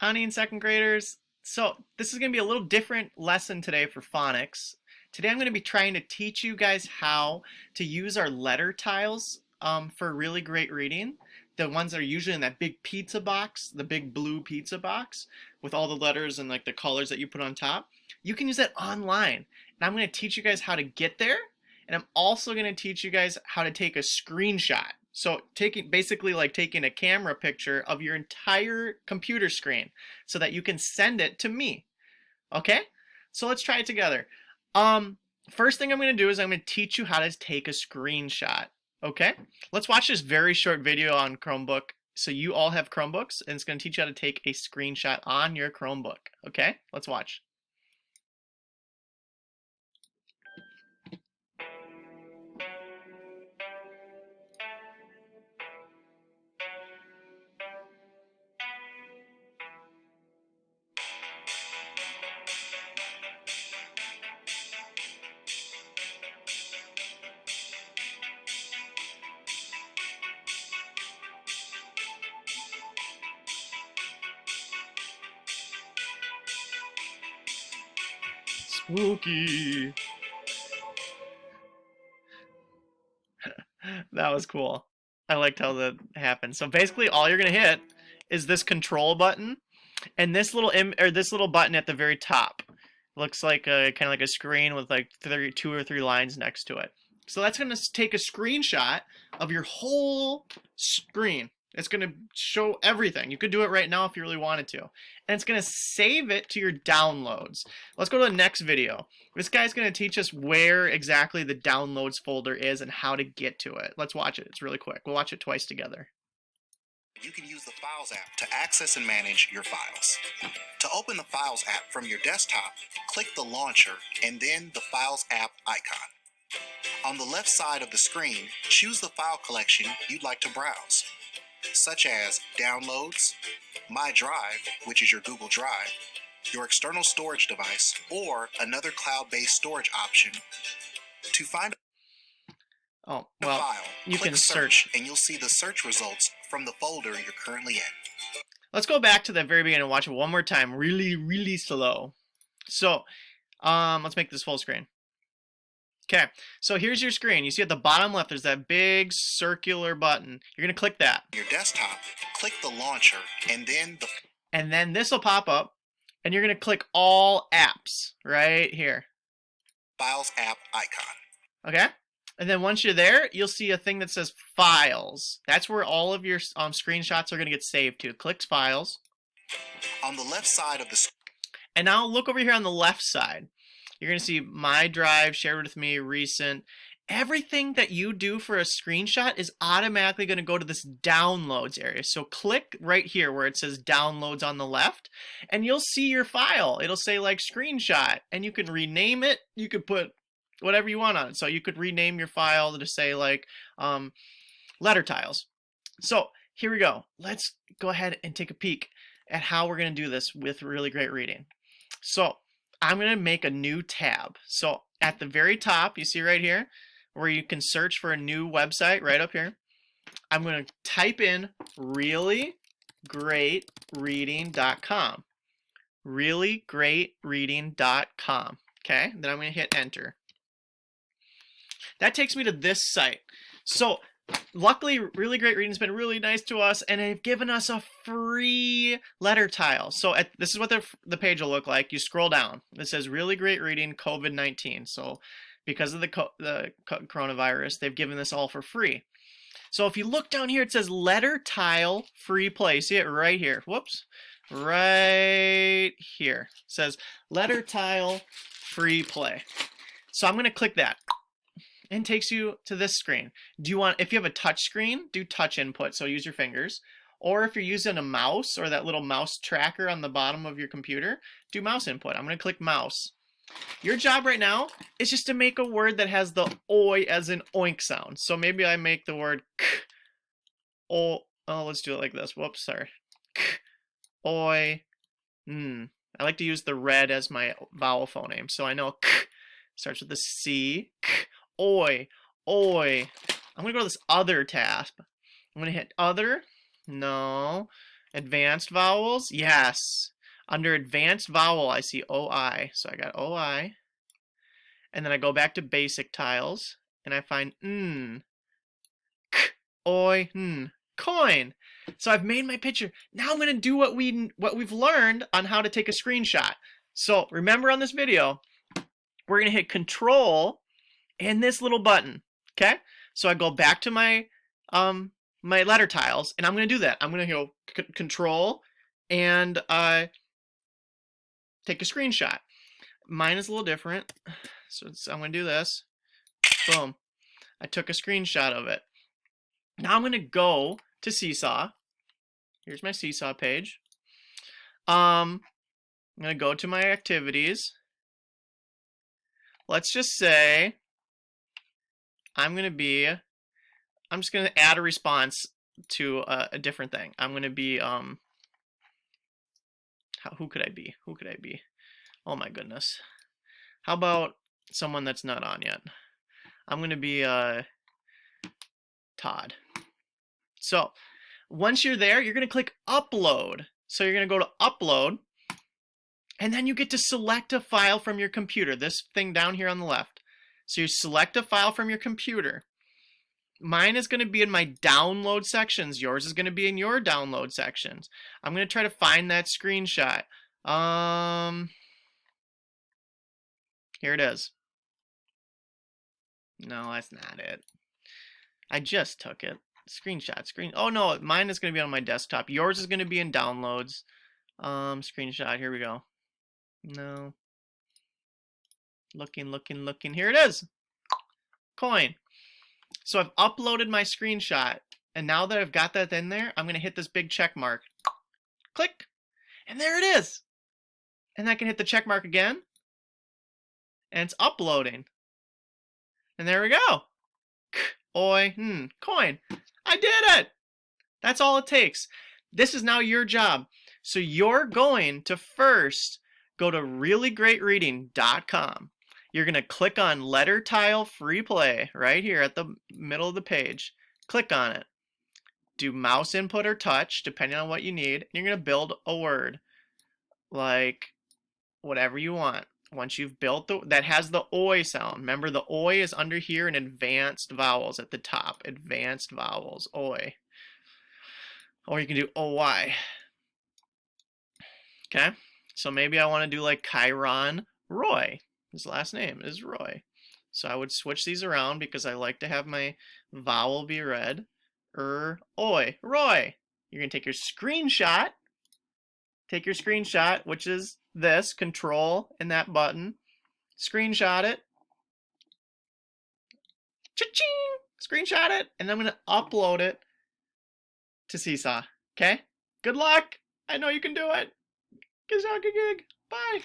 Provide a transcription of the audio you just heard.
Howdy and second graders. So this is going to be a little different lesson today for phonics. Today I'm going to be trying to teach you guys how to use our letter tiles for really great reading. The ones that are usually in that big pizza box, the big blue pizza box with all the letters and like the colors that you put on top. You can use that online. And I'm going to teach you guys how to get there. And I'm also going to teach you guys how to take a screenshot. So basically like taking a camera picture of your entire computer screen so that you can send it to me. Okay? So let's try it together. First thing I'm going to do is I'm going to teach you how to take a screenshot. Okay? Let's watch this very short video on Chromebook. So you all have Chromebooks and it's going to teach you how to take a screenshot on your Chromebook. Okay? Let's watch. Spooky. That was cool. I liked how that happened. So basically all you're going to hit is this control button and this little button at the very top. Looks like a kind of like a screen with like two or three lines next to it. So that's going to take a screenshot of your whole screen. It's going to show everything. You could do it right now if you really wanted to. And it's going to save it to your downloads. Let's go to the next video. This guy's going to teach us where exactly the downloads folder is and how to get to it. Let's watch it. It's really quick. We'll watch it twice together. You can use the Files app to access and manage your files. To open the Files app from your desktop, click the launcher and then the Files app icon. On the left side of the screen, choose the file collection you'd like to browse, such as Downloads, My Drive, which is your Google Drive, your external storage device, or another cloud-based storage option. To find a file, you click can search and you'll see the search results from the folder you're currently in. Let's go back to the very beginning and watch it one more time, really slow. So, let's make this full screen. Okay, so here's your screen. You see at the bottom left, there's that big circular button. You're going to click that. Your desktop, click the launcher, and then this will pop up, and you're going to click all apps right here. Files app icon. Okay? And then once you're there, you'll see a thing that says Files. That's where all of your screenshots are going to get saved to. Click Files. On the left side of the screen. And now look over here on the left side. You're going to see My Drive, Shared with Me, Recent. Everything that you do for a screenshot is automatically going to go to this Downloads area. So click right here where it says Downloads on the left, and you'll see your file. It'll say like Screenshot, and you can rename it. You could put whatever you want on it. So you could rename your file to say like letter tiles. So here we go. Let's go ahead and take a peek at how we're going to do this with really great reading. So I'm going to make a new tab. So at the very top, you see right here, where you can search for a new website right up here. I'm going to type in reallyGreatReading.com. ReallyGreatReading.com. Okay, then I'm going to hit enter. That takes me to this site. So luckily, Really Great Reading's been really nice to us, and they've given us a free letter tile. So this is what the page will look like. You scroll down. It says Really Great Reading COVID-19. So because of the coronavirus, they've given this all for free. So if you look down here, it says letter tile free play. See it right here. Whoops. Right here. It says letter tile free play. So I'm going to click that. And takes you to this screen. If you have a touch screen, do touch input, so use your fingers. Or if you're using a mouse or that little mouse tracker on the bottom of your computer, do mouse input. I'm going to click mouse. Your job right now is just to make a word that has the oi as in oink sound. So maybe I make the word k. Oh, let's do it like this. Whoops, sorry. K, oi, I like to use the red as my vowel phoneme. So I know k starts with the C. K, oi, oi. I'm going to go to this other tab. I'm going to hit other. No. Advanced vowels, yes. Under advanced vowel, I see OI. So I got OI. And then I go back to basic tiles, and I find n, k, oi, n, coin. So I've made my picture. Now I'm going to do what we've learned on how to take a screenshot. So remember on this video, we're going to hit Control and this little button. Okay? So I go back to my my letter tiles, and I'm going to do that. I'm going to go Control and take a screenshot. Mine is a little different. So I'm going to do this. Boom. I took a screenshot of it. Now I'm going to go to Seesaw. Here's my Seesaw page. I'm going to go to my activities. Let's just say I'm just going to add a response to a different thing. I'm going to be, who could I be? Who could I be? Oh my goodness. How about someone that's not on yet? I'm going to be Todd. So once you're there, you're going to click Upload. So you're going to go to Upload, and then you get to select a file from your computer. This thing down here on the left. So you select a file from your computer. Mine is going to be in my download sections. Yours is going to be in your download sections. I'm going to try to find that screenshot. Here it is. No, that's not it. I just took it. Screenshot. Oh no, mine is going to be on my desktop. Yours is going to be in downloads. Screenshot. Here we go. No. Looking. Here it is. Coin. So I've uploaded my screenshot, and now that I've got that in there, I'm going to hit this big check mark. Click. And there it is. And I can hit the check mark again. And it's uploading. And there we go. Coin. I did it. That's all it takes. This is now your job. So you're going to first go to reallygreatreading.com. You're going to click on Letter Tile Free Play right here at the middle of the page. Click on it. Do mouse input or touch, depending on what you need. And you're going to build a word. Like whatever you want. Once you've built that has the oi sound. Remember, the oi is under here in advanced vowels at the top. Advanced vowels, oi. Or you can do oi. Okay? So maybe I want to do like Chiron Roy. His last name is Roy. So I would switch these around because I like to have my vowel be read. Oi, Roy. You're going to take your screenshot. Take your screenshot, which is this, Control and that button. Screenshot it. Cha-ching! Screenshot it. And I'm going to upload it to Seesaw. Okay? Good luck. I know you can do it. Gizaka gig. Bye.